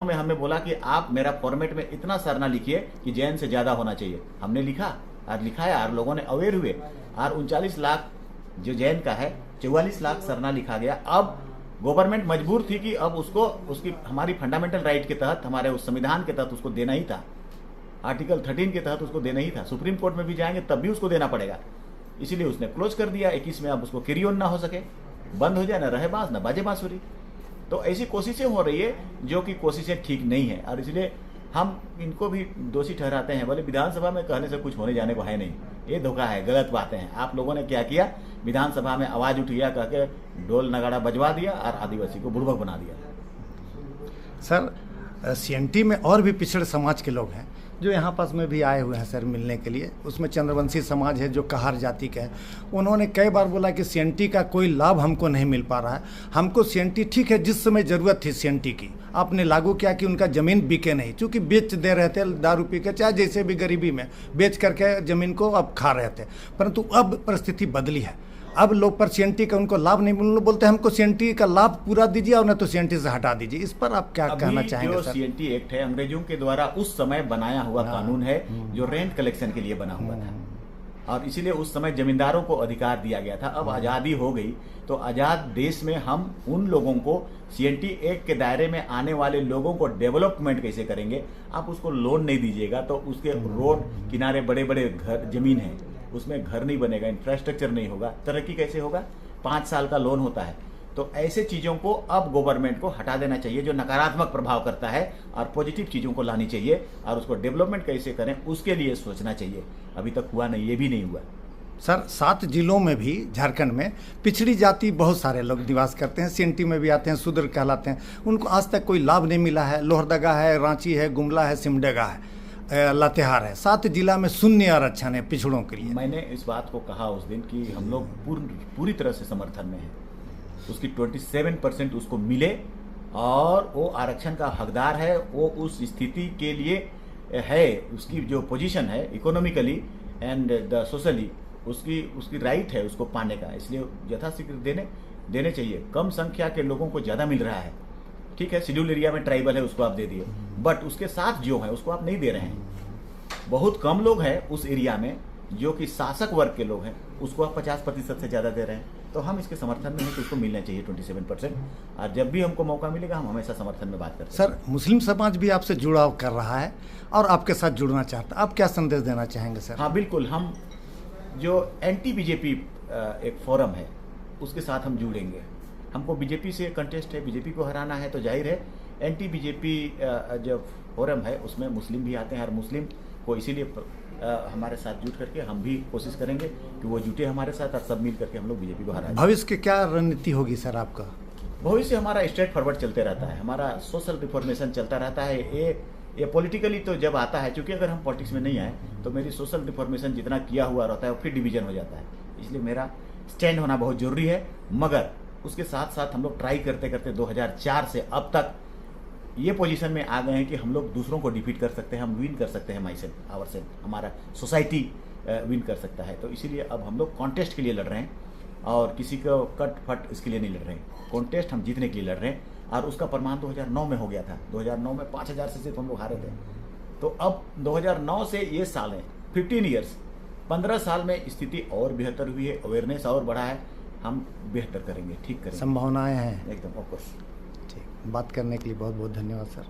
में हमें बोला कि आप मेरा फॉर्मेट में इतना सरना लिखिए कि जैन से ज़्यादा होना चाहिए। हमने लिखा और लिखाया और लोगों ने अवेयर हुए और 39 लाख जो जैन का है 44 लाख सरना लिखा गया। अब गवर्नमेंट मजबूर थी कि अब उसको उसकी हमारी फंडामेंटल राइट के तहत, हमारे उस संविधान के तहत उसको देना ही था, आर्टिकल 13 के तहत उसको देना ही था। सुप्रीम कोर्ट में भी जाएंगे तब भी उसको देना पड़ेगा, इसीलिए उसने क्लोज कर दिया। 21 में अब उसको कैरी ऑन ना हो सके, बंद हो जाए, ना रहे बांस ना बाजे बांसुरी। तो ऐसी कोशिशें हो रही है जो कि कोशिशें ठीक नहीं है और इसलिए हम इनको भी दोषी ठहराते हैं। बोले विधानसभा में कहने से कुछ होने जाने को है नहीं, ये धोखा है, गलत बातें हैं। आप लोगों ने क्या किया, विधानसभा में आवाज उठ गया, कह के ढोल नगाड़ा बजवा दिया और आदिवासी को बुड़बक बना दिया। सर सीएनटी में और भी पिछड़े समाज के लोग हैं जो यहाँ पास में भी आए हुए हैं सर मिलने के लिए। उसमें चंद्रवंशी समाज है जो कहार जाति का है। उन्होंने कई बार बोला कि सीएनटी का कोई लाभ हमको नहीं मिल पा रहा है। हमको सीएनटी ठीक है, जिस समय ज़रूरत थी सीएनटी की आपने लागू किया कि उनका ज़मीन बिके नहीं, चूँकि बेच दे रहे थे दारू पी के, चाहे जैसे भी गरीबी में बेच करके ज़मीन को अब खा रहे थे। परंतु अब परिस्थिति बदली है, अब लोग पर सीएनटी का उनको लाभ नहीं मिल, बोलते हैं हमको सीएनटी का लाभ पूरा दीजिए और न तो सीएनटी से हटा दीजिए। इस पर आप क्या कहना चाहेंगे जो सर? सीएनटी एक्ट है अंग्रेजों के द्वारा उस समय बनाया हुआ कानून है जो रेंट कलेक्शन के लिए बना हुआ था और इसीलिए उस समय जमींदारों को अधिकार दिया गया था। अब आज़ादी हो गई तो आज़ाद देश में हम उन लोगों को सीएनटी एक्ट के दायरे में आने वाले लोगों को डेवलपमेंट कैसे करेंगे। आप उसको लोन नहीं दीजिएगा तो उसके रोड किनारे बड़े बड़े घर जमीन है, उसमें घर नहीं बनेगा, इंफ्रास्ट्रक्चर नहीं होगा, तरक्की कैसे होगा। 5 साल का लोन होता है। तो ऐसे चीज़ों को अब गवर्नमेंट को हटा देना चाहिए जो नकारात्मक प्रभाव करता है और पॉजिटिव चीज़ों को लानी चाहिए और उसको डेवलपमेंट कैसे करें उसके लिए सोचना चाहिए। अभी तक हुआ नहीं, ये भी नहीं हुआ। सर 7 जिलों में भी झारखंड में पिछड़ी जाति बहुत सारे लोग निवास करते हैं, सीएनटी में भी आते हैं, शूद्र कहलाते हैं। उनको आज तक कोई लाभ नहीं मिला है। लोहरदगा है, रांची है, गुमला है, सिमडेगा है, लातेहार है। 7 जिला में शून्य आरक्षण है पिछड़ों के लिए। मैंने इस बात को कहा उस दिन कि हम लोग पूरी तरह से समर्थन में हैं। उसकी 27% उसको मिले और वो आरक्षण का हकदार है, वो उस स्थिति के लिए है, उसकी जो पोजीशन है इकोनॉमिकली एंड द सोशली उसकी राइट है उसको पाने का। इसलिए यथाशीघ्र देने चाहिए। कम संख्या के लोगों को ज़्यादा मिल रहा है, ठीक है, शेड्यूल एरिया में ट्राइबल है उसको आप दे दिए, बट उसके साथ जो है उसको आप नहीं दे रहे हैं। बहुत कम लोग हैं उस एरिया में जो कि शासक वर्ग के लोग हैं, उसको आप 50% से ज़्यादा दे रहे हैं। तो हम इसके समर्थन में हैं कि उसको मिलना चाहिए 27%। और जब भी हमको मौका मिलेगा हम हमेशा समर्थन में बात करते हैं। सर मुस्लिम समाज भी आपसे जुड़ाव कर रहा है और आपके साथ जुड़ना चाहता है, आप क्या संदेश देना चाहेंगे सर? हाँ बिल्कुल, हम जो एंटी बीजेपी एक फोरम है उसके साथ हम जुड़ेंगे। हमको बीजेपी से कंटेस्ट है, बीजेपी को हराना है, तो जाहिर है एंटी बीजेपी जो फोरम है उसमें मुस्लिम भी आते हैं और मुस्लिम को इसीलिए हमारे साथ जुट करके हम भी कोशिश करेंगे कि वो जुटे हमारे साथ और सब मिल करके हम लोग बीजेपी को हराएं। भविष्य की क्या रणनीति होगी सर आपका? भविष्य हमारा स्ट्रेट फॉरवर्ड चलते रहता है, हमारा सोशल रिफॉर्मेशन चलता रहता है। ये पॉलिटिकली तो जब आता है, क्योंकि अगर हम पॉलिटिक्स में नहीं आए तो मेरी सोशल रिफॉर्मेशन जितना किया हुआ रहता है वो फिर डिवीजन हो जाता है। इसलिए मेरा स्टैंड होना बहुत जरूरी है। मगर उसके साथ साथ हम लोग ट्राई करते करते 2004 से अब तक ये पोजीशन में आ गए हैं कि हम लोग दूसरों को डिफीट कर सकते हैं, हम विन कर सकते हैं, माई सेल्फ आवर सेल्फ, हमारा सोसाइटी विन कर सकता है। तो इसीलिए अब हम लोग कॉन्टेस्ट के लिए लड़ रहे हैं और किसी को कट फट इसके लिए नहीं लड़ रहे हैं। कॉन्टेस्ट हम जीतने के लिए लड़ रहे हैं और उसका प्रमाण 2009 में हो गया था। 2009 में 5000 से सिर्फ हम लोग हारे थे। तो अब 2009 से ये साल है 15 ईयर्स, 15 साल में स्थिति और बेहतर हुई है, अवेयरनेस और बढ़ा है। हम बेहतर करेंगे, ठीक करेंगे, संभावनाएं हैं एकदम ऑफकोर्स। ठीक। बात करने के लिए बहुत बहुत धन्यवाद सर।